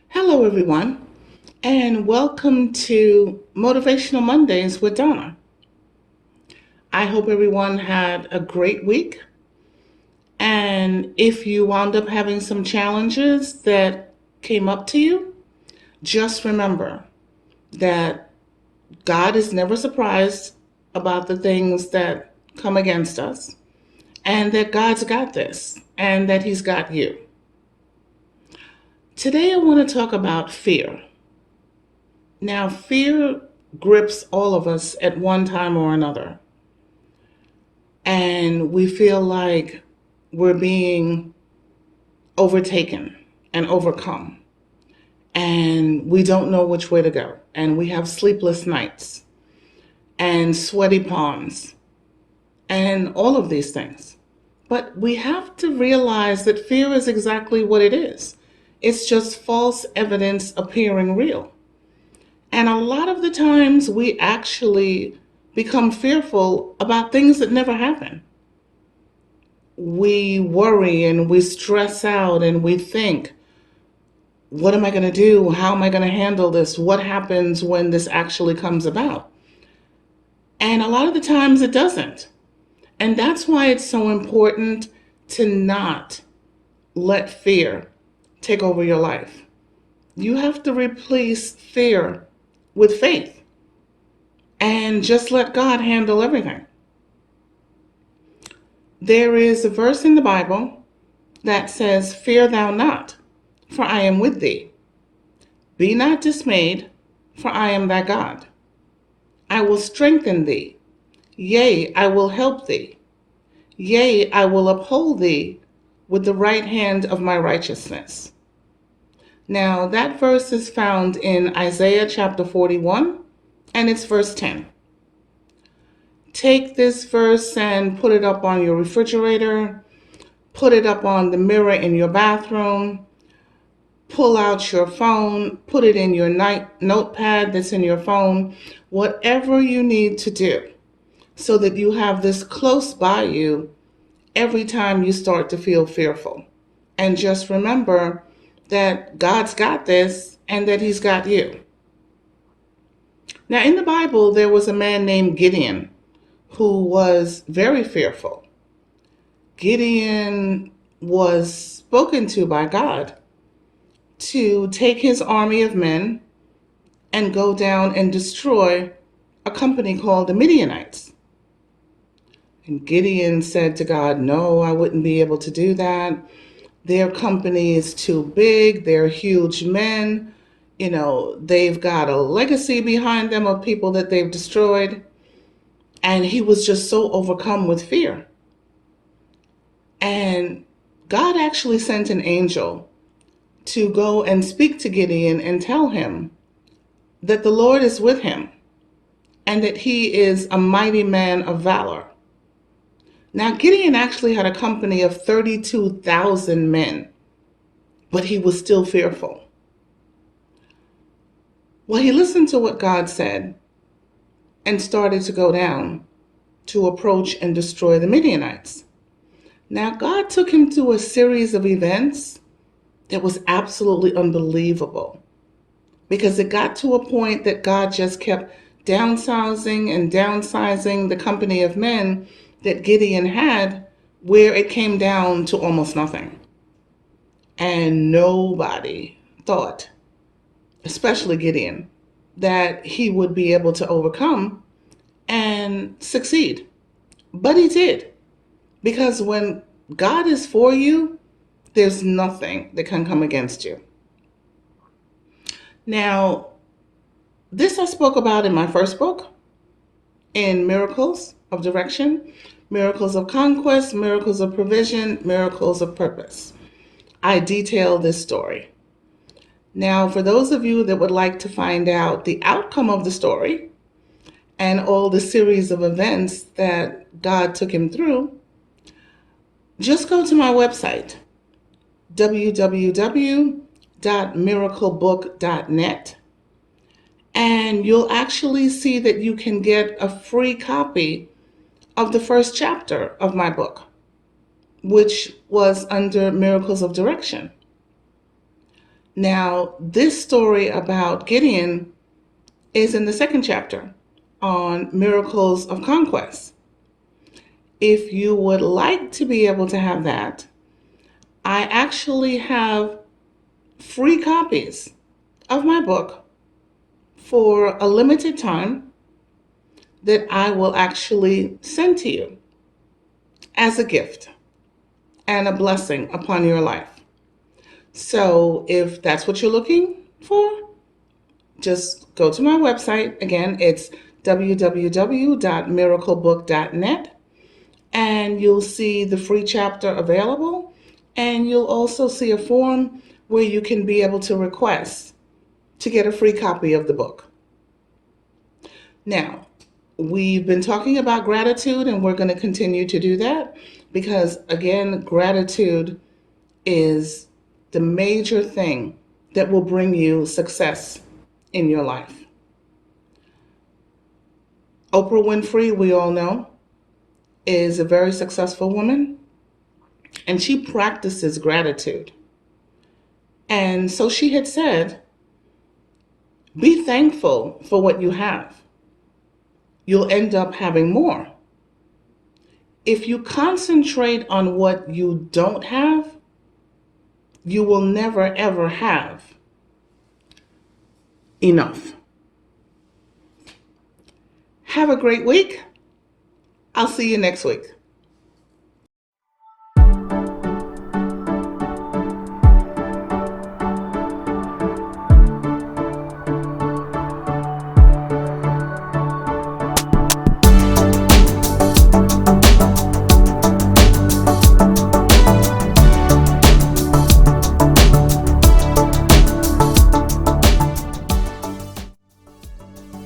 Hello, everyone, and welcome to Motivational Mondays with Donna. I hope everyone had a great week. And if you wound up having some challenges that came up to you, just remember that God is never surprised about the things that come against us, and that God's got this, and that He's got you. Today, I want to talk about fear. Now, fear grips all of us at one time or another, and we feel like we're being overtaken and overcome, and we don't know which way to go, and we have sleepless nights and sweaty palms and all of these things. But we have to realize that fear is exactly what it is. It's just false evidence appearing real. And a lot of the times we actually become fearful about things that never happen. We worry and we stress out and we think, what am I going to do? How am I going to handle this? What happens when this actually comes about? And a lot of the times it doesn't. And that's why it's so important to not let fear take over your life. You have to replace fear with faith and just let God handle everything. There is a verse in the Bible that says, "Fear thou not, for I am with thee. Be not dismayed, for I am thy God. I will strengthen thee. Yea, I will help thee. Yea, I will uphold thee with the right hand of my righteousness." Now, that verse is found in Isaiah chapter 41, and it's verse 10. Take this verse and put it up on your refrigerator, put it up on the mirror in your bathroom, pull out your phone, put it in your notepad that's in your phone, whatever you need to do, so that you have this close by you every time you start to feel fearful. And just remember that God's got this and that He's got you. Now, in the Bible, there was a man named Gideon who was very fearful. Gideon was spoken to by God to take his army of men and go down and destroy a company called the Midianites. And Gideon said to God, "No, I wouldn't be able to do that. Their company is too big. They're huge men. They've got a legacy behind them of people that they've destroyed." And he was just so overcome with fear. And God actually sent an angel to go and speak to Gideon and tell him that the Lord is with him and that he is a mighty man of valor. Now, Gideon actually had a company of 32,000 men, but he was still fearful. Well, he listened to what God said and started to go down to approach and destroy the Midianites. Now, God took him through a series of events that was absolutely unbelievable, because it got to a point that God just kept downsizing and downsizing the company of men that Gideon had, where it came down to almost nothing. And nobody thought, especially Gideon, that he would be able to overcome and succeed. But he did. Because when God is for you, there's nothing that can come against you. Now, this I spoke about in my first book, in Miracles of Direction, Miracles of Conquest, Miracles of Provision, Miracles of Purpose. I detail this story. Now, for those of you that would like to find out the outcome of the story and all the series of events that God took him through, just go to my website, www.miraclebook.net, and you'll actually see that you can get a free copy of the first chapter of my book, which was under Miracles of Direction. Now, this story about Gideon is in the second chapter on Miracles of Conquest. If you would like to be able to have that, I actually have free copies of my book for a limited time that I will actually send to you as a gift and a blessing upon your life. So if that's what you're looking for, just go to my website. Again, it's www.miraclebook.net, and you'll see the free chapter available. And you'll also see a form where you can be able to request to get a free copy of the book. Now, we've been talking about gratitude, and we're going to continue to do that because, again, gratitude is the major thing that will bring you success in your life. Oprah Winfrey, we all know, is a very successful woman, and she practices gratitude. And so she had said, be thankful for what you have. You'll end up having more. If you concentrate on what you don't have, you will never ever have enough. Have a great week. I'll see you next week.